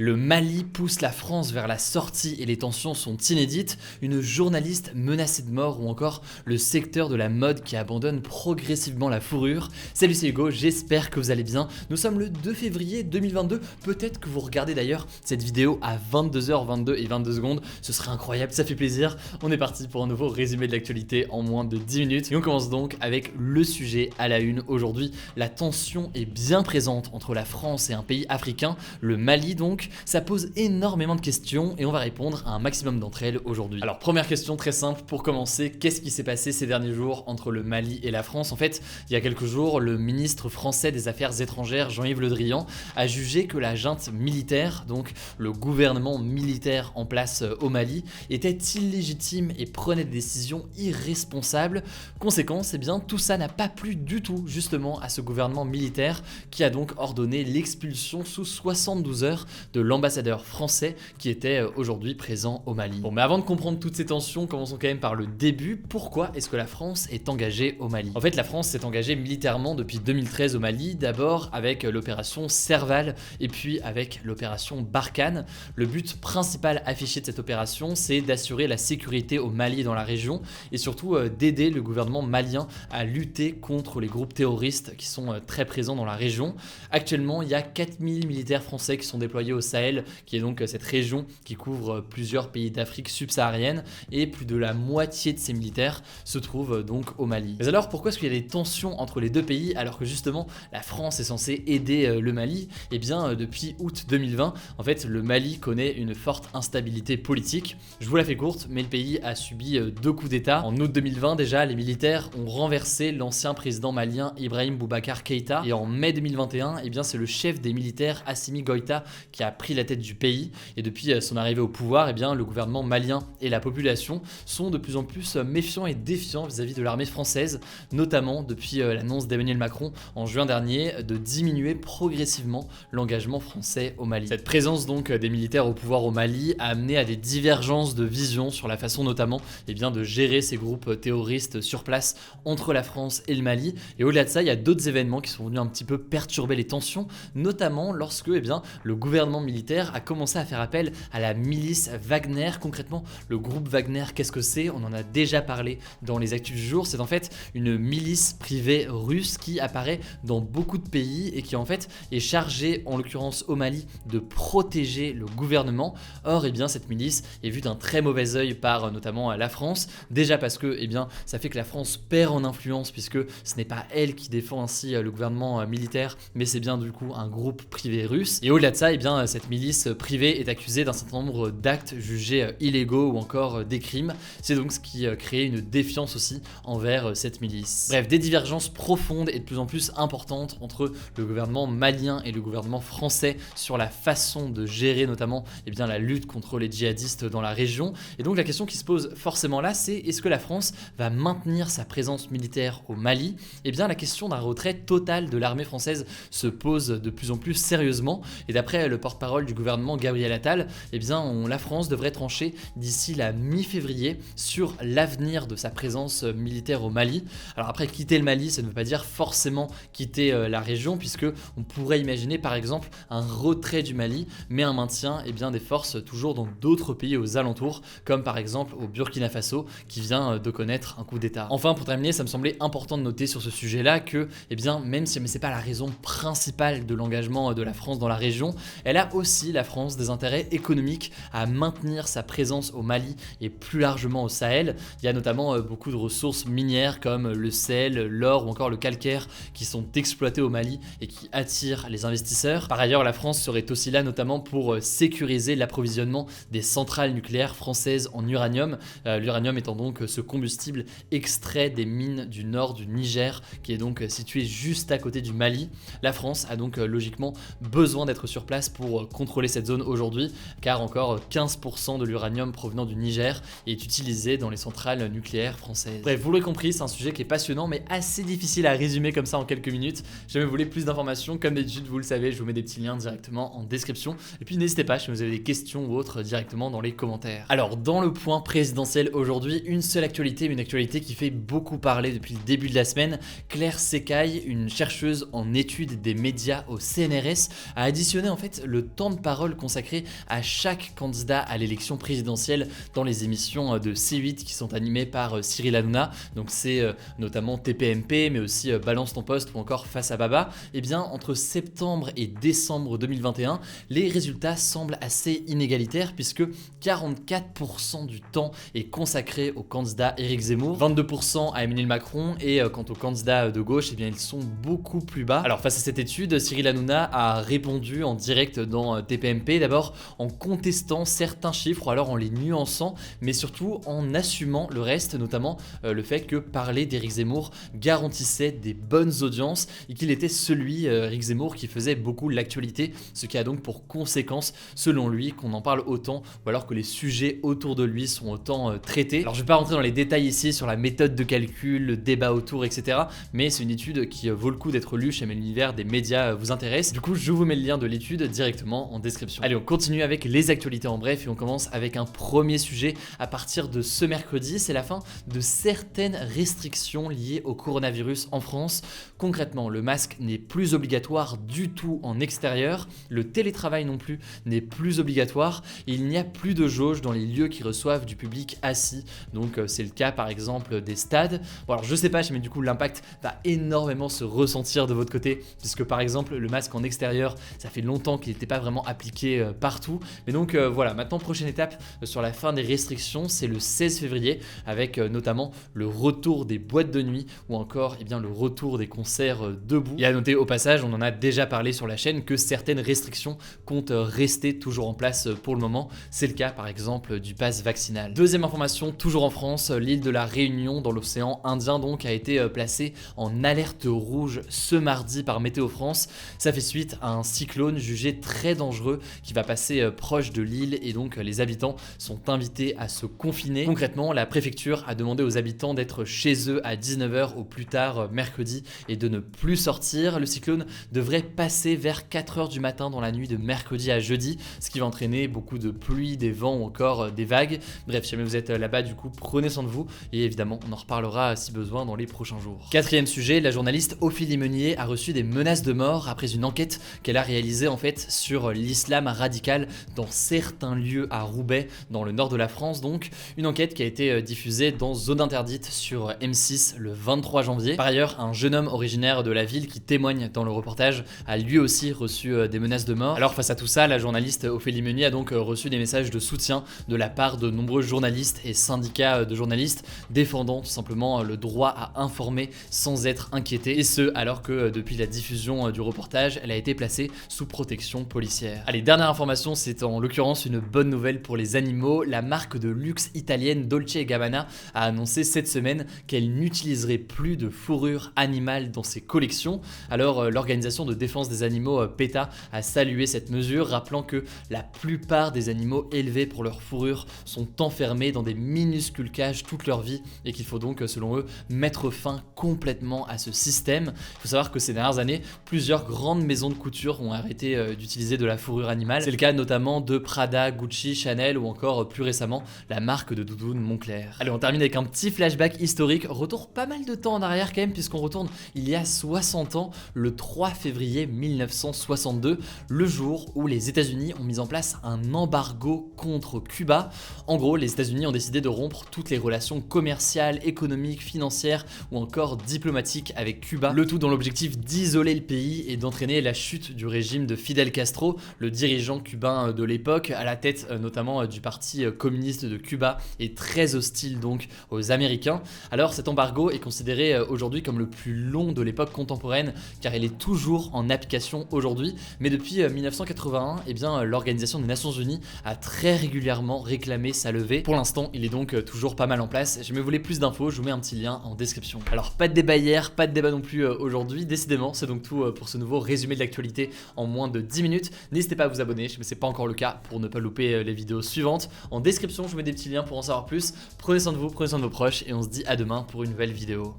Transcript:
Le Mali pousse la France vers la sortie et les tensions sont inédites, une journaliste menacée de mort ou encore le secteur de la mode qui abandonne progressivement la fourrure. Salut, c'est Hugo, j'espère que vous allez bien. Nous sommes le 2 février 2022, peut-être que vous regardez d'ailleurs cette vidéo à 22h22 et 22 secondes, ce serait incroyable, ça fait plaisir. On est parti pour un nouveau résumé de l'actualité en moins de 10 minutes et on commence donc avec le sujet à la une. Aujourd'hui, la tension est bien présente entre la France et un pays africain, le Mali donc. Ça pose énormément de questions et on va répondre à un maximum d'entre elles aujourd'hui. Alors première question très simple pour commencer, qu'est-ce qui s'est passé ces derniers jours entre le Mali et la France? En fait, il y a quelques jours, le ministre français des Affaires étrangères, Jean-Yves Le Drian, a jugé que la junte militaire, donc le gouvernement militaire en place au Mali, était illégitime et prenait des décisions irresponsables. Conséquence, eh bien, tout ça n'a pas plu du tout justement à ce gouvernement militaire qui a donc ordonné l'expulsion sous 72 heures de l'ambassadeur français qui était aujourd'hui présent au Mali. Bon, mais avant de comprendre toutes ces tensions, commençons quand même par le début. Pourquoi est-ce que la France est engagée au Mali? En fait, la France s'est engagée militairement depuis 2013 au Mali, d'abord avec l'opération Serval et puis avec l'opération Barkhane. Le but principal affiché de cette opération, c'est d'assurer la sécurité au Mali et dans la région et surtout d'aider le gouvernement malien à lutter contre les groupes terroristes qui sont très présents dans la région. Actuellement, il y a 4000 militaires français qui sont déployés au Sahel, qui est donc cette région qui couvre plusieurs pays d'Afrique subsaharienne, et plus de la moitié de ces militaires se trouvent donc au Mali. Mais alors pourquoi est-ce qu'il y a des tensions entre les deux pays alors que justement la France est censée aider le Mali? Eh bien depuis août 2020, en fait le Mali connaît une forte instabilité politique. Je vous la fais courte, mais le pays a subi deux coups d'état. En août 2020 déjà, les militaires ont renversé l'ancien président malien Ibrahim Boubacar Keïta, et en mai 2021, eh bien c'est le chef des militaires Assimi Goïta qui a pris la tête du pays, et depuis son arrivée au pouvoir, eh bien, le gouvernement malien et la population sont de plus en plus méfiants et défiants vis-à-vis de l'armée française, notamment depuis l'annonce d'Emmanuel Macron en juin dernier de diminuer progressivement l'engagement français au Mali. Cette présence donc des militaires au pouvoir au Mali a amené à des divergences de vision sur la façon notamment de gérer ces groupes terroristes sur place entre la France et le Mali, et au-delà de ça, il y a d'autres événements qui sont venus un petit peu perturber les tensions, notamment lorsque le gouvernement militaire a commencé à faire appel à la milice Wagner. Concrètement, le groupe Wagner, qu'est-ce que c'est? On en a déjà parlé dans les actus du jour. C'est en fait une milice privée russe qui apparaît dans beaucoup de pays et qui en fait est chargée, en l'occurrence au Mali, de protéger le gouvernement. Or, cette milice est vue d'un très mauvais œil par notamment la France. Déjà parce que ça fait que la France perd en influence puisque ce n'est pas elle qui défend ainsi le gouvernement militaire, mais c'est bien du coup un groupe privé russe. Et au-delà de ça, cette milice privée est accusée d'un certain nombre d'actes jugés illégaux ou encore des crimes. C'est donc ce qui crée une défiance aussi envers cette milice. Bref, des divergences profondes et de plus en plus importantes entre le gouvernement malien et le gouvernement français sur la façon de gérer notamment la lutte contre les djihadistes dans la région. Et donc la question qui se pose forcément là, c'est est-ce que la France va maintenir sa présence militaire au Mali? La question d'un retrait total de l'armée française se pose de plus en plus sérieusement. Et d'après le porte-parole du gouvernement Gabriel Attal, la France devrait trancher d'ici la mi-février sur l'avenir de sa présence militaire au Mali. Alors après, quitter le Mali, ça ne veut pas dire forcément quitter la région, puisque on pourrait imaginer par exemple un retrait du Mali, mais un maintien des forces toujours dans d'autres pays aux alentours, comme par exemple au Burkina Faso, qui vient de connaître un coup d'état. Enfin, pour terminer, ça me semblait important de noter sur ce sujet-là que, même si c'est pas la raison principale de l'engagement de la France dans la région, elle a aussi, la France, des intérêts économiques à maintenir sa présence au Mali et plus largement au Sahel. Il y a notamment beaucoup de ressources minières comme le sel, l'or ou encore le calcaire qui sont exploités au Mali et qui attirent les investisseurs. Par ailleurs, la France serait aussi là notamment pour sécuriser l'approvisionnement des centrales nucléaires françaises en uranium, l'uranium étant donc ce combustible extrait des mines du nord du Niger qui est donc situé juste à côté du Mali. La France a donc logiquement besoin d'être sur place pour contrôler cette zone aujourd'hui, car encore 15% de l'uranium provenant du Niger est utilisé dans les centrales nucléaires françaises. Bref, vous l'aurez compris, c'est un sujet qui est passionnant mais assez difficile à résumer comme ça en quelques minutes. Si jamais vous voulez plus d'informations, comme d'habitude, vous le savez, je vous mets des petits liens directement en description. Et puis n'hésitez pas, si vous avez des questions ou autres, directement dans les commentaires. Alors, dans le point présidentiel aujourd'hui, une seule actualité, une actualité qui fait beaucoup parler depuis le début de la semaine. Claire Secaille, une chercheuse en études des médias au CNRS, a additionné en fait le temps de parole consacré à chaque candidat à l'élection présidentielle dans les émissions de C8 qui sont animées par Cyril Hanouna. Donc c'est notamment TPMP, mais aussi Balance ton poste ou encore Face à Baba. Et bien entre septembre et décembre 2021, les résultats semblent assez inégalitaires puisque 44% du temps est consacré au candidat Éric Zemmour, 22% à Emmanuel Macron et quant aux candidats de gauche, eh bien ils sont beaucoup plus bas. Alors face à cette étude, Cyril Hanouna a répondu en direct dans TPMP, d'abord en contestant certains chiffres ou alors en les nuançant, mais surtout en assumant le reste, notamment le fait que parler d'Éric Zemmour garantissait des bonnes audiences et qu'il était celui, Éric Zemmour, qui faisait beaucoup l'actualité, ce qui a donc pour conséquence, selon lui, qu'on en parle autant ou alors que les sujets autour de lui sont autant traités. Alors je vais pas rentrer dans les détails ici sur la méthode de calcul, le débat autour, etc. Mais c'est une étude qui vaut le coup d'être lue si l'univers des médias vous intéresse. Du coup, je vous mets le lien de l'étude directement en description. Allez, on continue avec les actualités en bref et on commence avec un premier sujet à partir de ce mercredi. C'est la fin de certaines restrictions liées au coronavirus en France. Concrètement, le masque n'est plus obligatoire du tout en extérieur, le télétravail non plus n'est plus obligatoire et il n'y a plus de jauge dans les lieux qui reçoivent du public assis. Donc c'est le cas par exemple des stades. Bon alors je sais pas, mais du coup l'impact va énormément se ressentir de votre côté puisque par exemple le masque en extérieur, ça fait longtemps qu'il n'était pas vraiment appliqué partout. Mais donc voilà, maintenant prochaine étape sur la fin des restrictions, c'est le 16 février avec notamment le retour des boîtes de nuit ou encore le retour des concerts debout. Et à noter au passage, on en a déjà parlé sur la chaîne, que certaines restrictions comptent rester toujours en place pour le moment. C'est le cas par exemple du pass vaccinal. Deuxième information, toujours en France, l'île de la Réunion dans l'océan Indien donc a été placée en alerte rouge ce mardi par Météo France. Ça fait suite à un cyclone jugé très dangereux qui va passer proche de l'île et donc les habitants sont invités à se confiner. Concrètement, la préfecture a demandé aux habitants d'être chez eux à 19h au plus tard mercredi et de ne plus sortir. Le cyclone devrait passer vers 4h du matin dans la nuit de mercredi à jeudi, ce qui va entraîner beaucoup de pluie, des vents ou encore des vagues. Bref, si jamais vous êtes là-bas, du coup, prenez soin de vous et évidemment, on en reparlera si besoin dans les prochains jours. Quatrième sujet, la journaliste Ophélie Meunier a reçu des menaces de mort après une enquête qu'elle a réalisée en fait sur l'islam radical dans certains lieux à Roubaix, dans le nord de la France donc. Une enquête qui a été diffusée dans Zone Interdite sur M6 le 23 janvier. Par ailleurs, un jeune homme originaire de la ville qui témoigne dans le reportage a lui aussi reçu des menaces de mort. Alors face à tout ça, la journaliste Ophélie Meunier a donc reçu des messages de soutien de la part de nombreux journalistes et syndicats de journalistes défendant tout simplement le droit à informer sans être inquiété, et ce alors que depuis la diffusion du reportage, elle a été placée sous protection policière. Allez, dernière information, c'est en l'occurrence une bonne nouvelle pour les animaux. La marque de luxe italienne Dolce & Gabbana a annoncé cette semaine qu'elle n'utiliserait plus de fourrure animale dans ses collections. Alors l'organisation de défense des animaux PETA a salué cette mesure, rappelant que la plupart des animaux élevés pour leur fourrure sont enfermés dans des minuscules cages toute leur vie et qu'il faut donc selon eux mettre fin complètement à ce système. Il faut savoir que ces dernières années, plusieurs grandes maisons de couture ont arrêté d'utiliser de la fourrure animale. C'est le cas notamment de Prada, Gucci, Chanel ou encore plus récemment la marque de doudoune Moncler. Allez, on termine avec un petit flashback historique, retour pas mal de temps en arrière quand même puisqu'on retourne il y a 60 ans, le 3 février 1962, le jour où les États-Unis ont mis en place un embargo contre Cuba. En gros, les États-Unis ont décidé de rompre toutes les relations commerciales, économiques, financières ou encore diplomatiques avec Cuba, le tout dans l'objectif d'isoler le pays et d'entraîner la chute du régime de Fidel Castro, le dirigeant cubain de l'époque, à la tête notamment du parti communiste de Cuba et très hostile donc aux Américains. Alors cet embargo est considéré aujourd'hui comme le plus long de l'époque contemporaine car il est toujours en application aujourd'hui, mais depuis 1981, l'Organisation des Nations Unies a très régulièrement réclamé sa levée. Pour l'instant, il est donc toujours pas mal en place. Si vous voulez plus d'infos, je vous mets un petit lien en description. Alors pas de débat hier, pas de débat non plus aujourd'hui, décidément, c'est donc tout pour ce nouveau résumé de l'actualité en moins de 10 minutes. N'hésitez pas à vous abonner, si ce n'est pas encore le cas, pour ne pas louper les vidéos suivantes. En description, je vous mets des petits liens pour en savoir plus. Prenez soin de vous, prenez soin de vos proches et on se dit à demain pour une nouvelle vidéo.